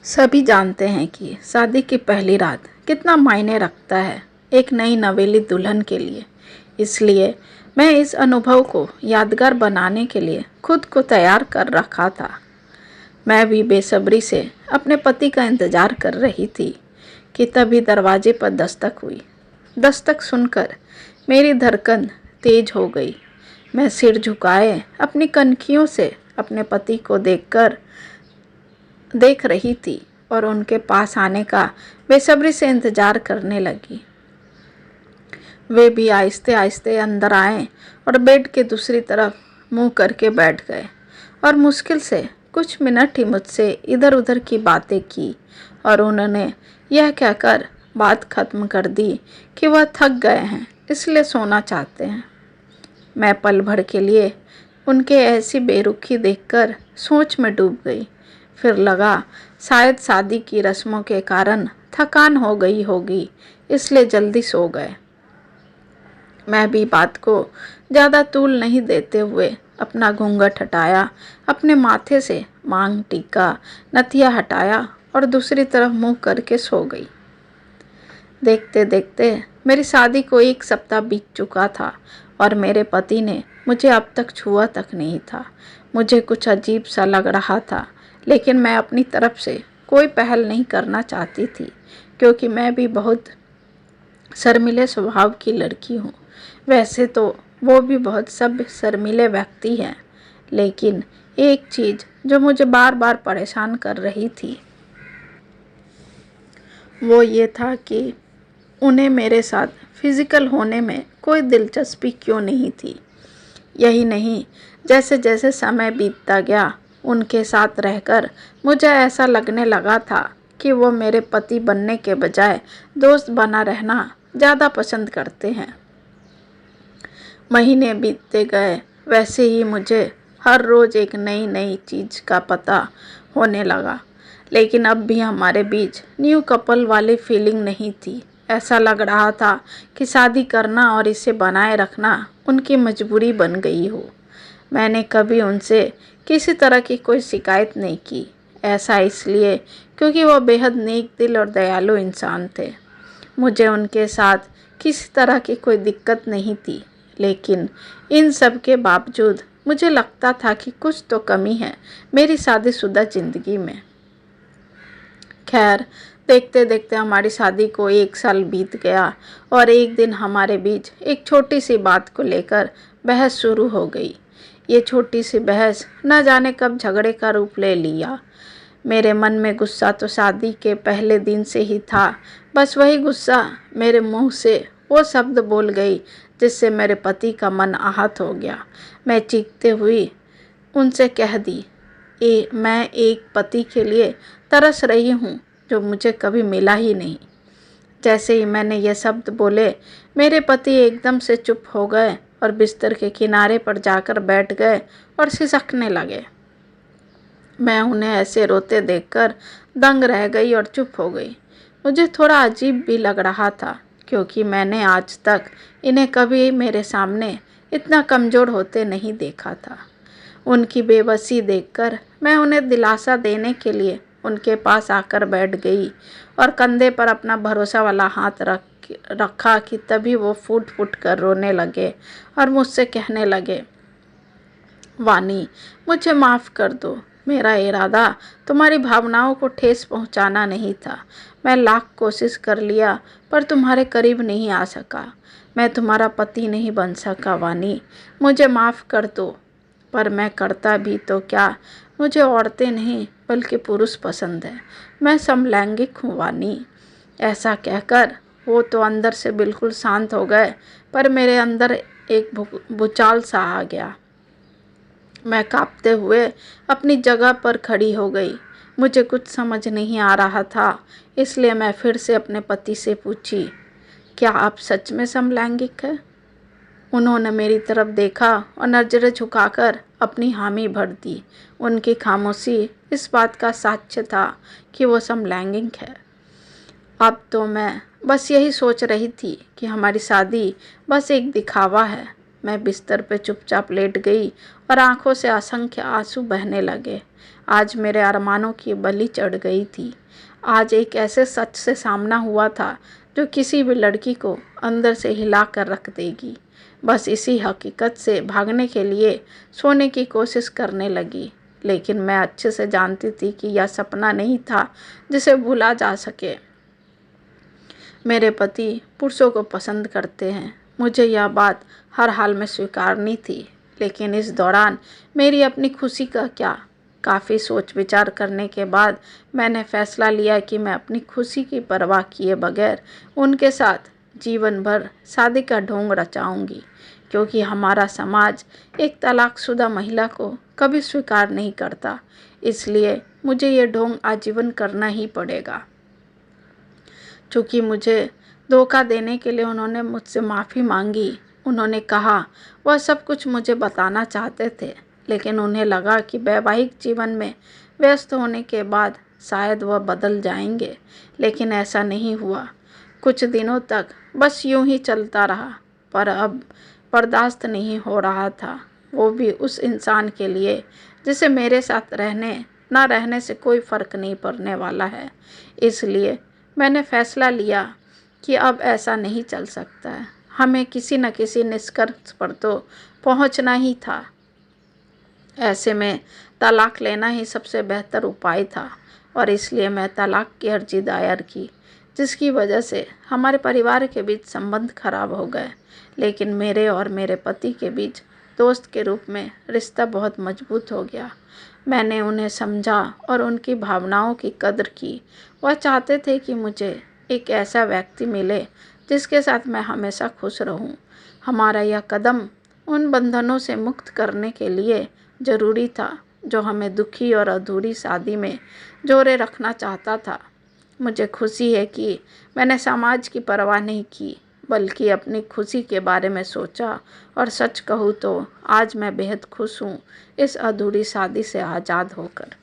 सभी जानते हैं कि शादी की पहली रात कितना मायने रखता है एक नई नवेली दुल्हन के लिए। इसलिए मैं इस अनुभव को यादगार बनाने के लिए खुद को तैयार कर रखा था। मैं भी बेसब्री से अपने पति का इंतज़ार कर रही थी कि तभी दरवाजे पर दस्तक हुई। दस्तक सुनकर मेरी धड़कन तेज हो गई। मैं सिर झुकाए अपनी कनखियों से अपने पति को देख रही थी और उनके पास आने का बेसब्री से इंतज़ार करने लगी। वे भी आहिस्ते आहिस्ते अंदर आए और बेड के दूसरी तरफ मुंह करके बैठ गए और मुश्किल से कुछ मिनट ही मुझसे इधर उधर की बातें की और उन्होंने यह कहकर बात ख़त्म कर दी कि वह थक गए हैं इसलिए सोना चाहते हैं। मैं पल भर के लिए उनके ऐसी बेरुखी देखकर सोच में डूब गई। फिर लगा शायद शादी की रस्मों के कारण थकान हो गई होगी इसलिए जल्दी सो गए। मैं भी बात को ज़्यादा तूल नहीं देते हुए अपना घूंघट हटाया, अपने माथे से मांग टीका नथिया हटाया और दूसरी तरफ मुंह करके सो गई। देखते देखते मेरी शादी को 1 सप्ताह बीत चुका था और मेरे पति ने मुझे अब तक छुआ तक नहीं था। मुझे कुछ अजीब सा लग रहा था, लेकिन मैं अपनी तरफ से कोई पहल नहीं करना चाहती थी क्योंकि मैं भी बहुत शर्मीले स्वभाव की लड़की हूँ। वैसे तो वो भी बहुत सभ्य शर्मीले व्यक्ति हैं, लेकिन एक चीज़ जो मुझे बार बार परेशान कर रही थी वो ये था कि उन्हें मेरे साथ फिजिकल होने में कोई दिलचस्पी क्यों नहीं थी। यही नहीं, जैसे जैसे समय बीतता गया उनके साथ रहकर मुझे ऐसा लगने लगा था कि वो मेरे पति बनने के बजाय दोस्त बना रहना ज़्यादा पसंद करते हैं। महीने बीतते गए, वैसे ही मुझे हर रोज़ एक नई नई चीज़ का पता होने लगा, लेकिन अब भी हमारे बीच न्यू कपल वाली फीलिंग नहीं थी। ऐसा लग रहा था कि शादी करना और इसे बनाए रखना उनकी मजबूरी बन गई हो। मैंने कभी उनसे किसी तरह की कोई शिकायत नहीं की। ऐसा इसलिए क्योंकि वह बेहद नेक दिल और दयालु इंसान थे। मुझे उनके साथ किसी तरह की कोई दिक्कत नहीं थी, लेकिन इन सब के बावजूद मुझे लगता था कि कुछ तो कमी है मेरी शादीशुदा ज़िंदगी में। खैर, देखते देखते हमारी शादी को 1 साल बीत गया और एक दिन हमारे बीच एक छोटी सी बात को लेकर बहस शुरू हो गई। ये छोटी सी बहस न जाने कब झगड़े का रूप ले लिया। मेरे मन में गुस्सा तो शादी के पहले दिन से ही था। बस वही गुस्सा मेरे मुंह से वो शब्द बोल गई जिससे मेरे पति का मन आहत हो गया। मैं चीखते हुई उनसे कह दी, मैं एक पति के लिए तरस रही हूँ जो मुझे कभी मिला ही नहीं। जैसे ही मैंने ये शब्द बोले, मेरे पति एकदम से चुप हो गए और बिस्तर के किनारे पर जाकर बैठ गए और सिसकने लगे। मैं उन्हें ऐसे रोते देखकर दंग रह गई और चुप हो गई। मुझे थोड़ा अजीब भी लग रहा था क्योंकि मैंने आज तक इन्हें कभी मेरे सामने इतना कमज़ोर होते नहीं देखा था। उनकी बेबसी देखकर मैं उन्हें दिलासा देने के लिए उनके पास आकर बैठ गई और कंधे पर अपना भरोसा वाला हाथ रखा कि तभी वो फूट फूट कर रोने लगे और मुझसे कहने लगे, वानी, मुझे माफ़ कर दो। मेरा इरादा तुम्हारी भावनाओं को ठेस पहुंचाना नहीं था। मैं लाख कोशिश कर लिया पर तुम्हारे करीब नहीं आ सका। मैं तुम्हारा पति नहीं बन सका वानी, मुझे माफ़ कर दो। पर मैं करता भी तो क्या, मुझे औरतें नहीं बल्कि पुरुष पसंद है। मैं समलैंगिक हूँ वानी। ऐसा कहकर वो तो अंदर से बिल्कुल शांत हो गए, पर मेरे अंदर एक भूचाल सा आ गया। मैं कांपते हुए अपनी जगह पर खड़ी हो गई। मुझे कुछ समझ नहीं आ रहा था, इसलिए मैं फिर से अपने पति से पूछी, क्या आप सच में समलैंगिक हैं? उन्होंने मेरी तरफ देखा और नज़रें झुकाकर अपनी हामी भर दी। उनकी खामोशी इस बात का साक्ष्य था कि वो समलैंगिक है। अब तो मैं बस यही सोच रही थी कि हमारी शादी बस एक दिखावा है। मैं बिस्तर पे चुपचाप लेट गई और आंखों से असंख्य आंसू बहने लगे। आज मेरे अरमानों की बलि चढ़ गई थी। आज एक ऐसे सच से सामना हुआ था जो किसी भी लड़की को अंदर से हिला कर रख देगी। बस इसी हकीकत से भागने के लिए सोने की कोशिश करने लगी, लेकिन मैं अच्छे से जानती थी कि यह सपना नहीं था जिसे भूला जा सके। मेरे पति पुरुषों को पसंद करते हैं, मुझे यह बात हर हाल में स्वीकारनी थी, लेकिन इस दौरान मेरी अपनी खुशी का क्या। काफ़ी सोच विचार करने के बाद मैंने फैसला लिया कि मैं अपनी खुशी की परवाह किए बगैर उनके साथ जीवन भर शादी का ढोंग रचाऊंगी, क्योंकि हमारा समाज एक तलाकशुदा महिला को कभी स्वीकार नहीं करता। इसलिए मुझे ये ढोंग आजीवन करना ही पड़ेगा। चूँकि मुझे धोखा देने के लिए उन्होंने मुझसे माफ़ी मांगी। उन्होंने कहा वह सब कुछ मुझे बताना चाहते थे, लेकिन उन्हें लगा कि वैवाहिक जीवन में व्यस्त होने के बाद शायद वह बदल जाएंगे, लेकिन ऐसा नहीं हुआ। कुछ दिनों तक बस यूं ही चलता रहा, पर अब बर्दाश्त नहीं हो रहा था, वो भी उस इंसान के लिए जिसे मेरे साथ रहने ना रहने से कोई फ़र्क नहीं पड़ने वाला है। इसलिए मैंने फैसला लिया कि अब ऐसा नहीं चल सकता है, हमें किसी न किसी निष्कर्ष पर तो पहुंचना ही था। ऐसे में तलाक लेना ही सबसे बेहतर उपाय था, और इसलिए मैं तलाक की अर्जी दायर की, जिसकी वजह से हमारे परिवार के बीच संबंध खराब हो गए, लेकिन मेरे और मेरे पति के बीच दोस्त के रूप में रिश्ता बहुत मजबूत हो गया। मैंने उन्हें समझा और उनकी भावनाओं की कद्र की। वह चाहते थे कि मुझे एक ऐसा व्यक्ति मिले जिसके साथ मैं हमेशा खुश रहूं। हमारा यह कदम उन बंधनों से मुक्त करने के लिए ज़रूरी था जो हमें दुखी और अधूरी शादी में जोड़े रखना चाहता था। मुझे खुशी है कि मैंने समाज की परवाह नहीं की, बल्कि अपनी खुशी के बारे में सोचा, और सच कहूँ तो आज मैं बेहद खुश हूँ इस अधूरी शादी से आज़ाद होकर।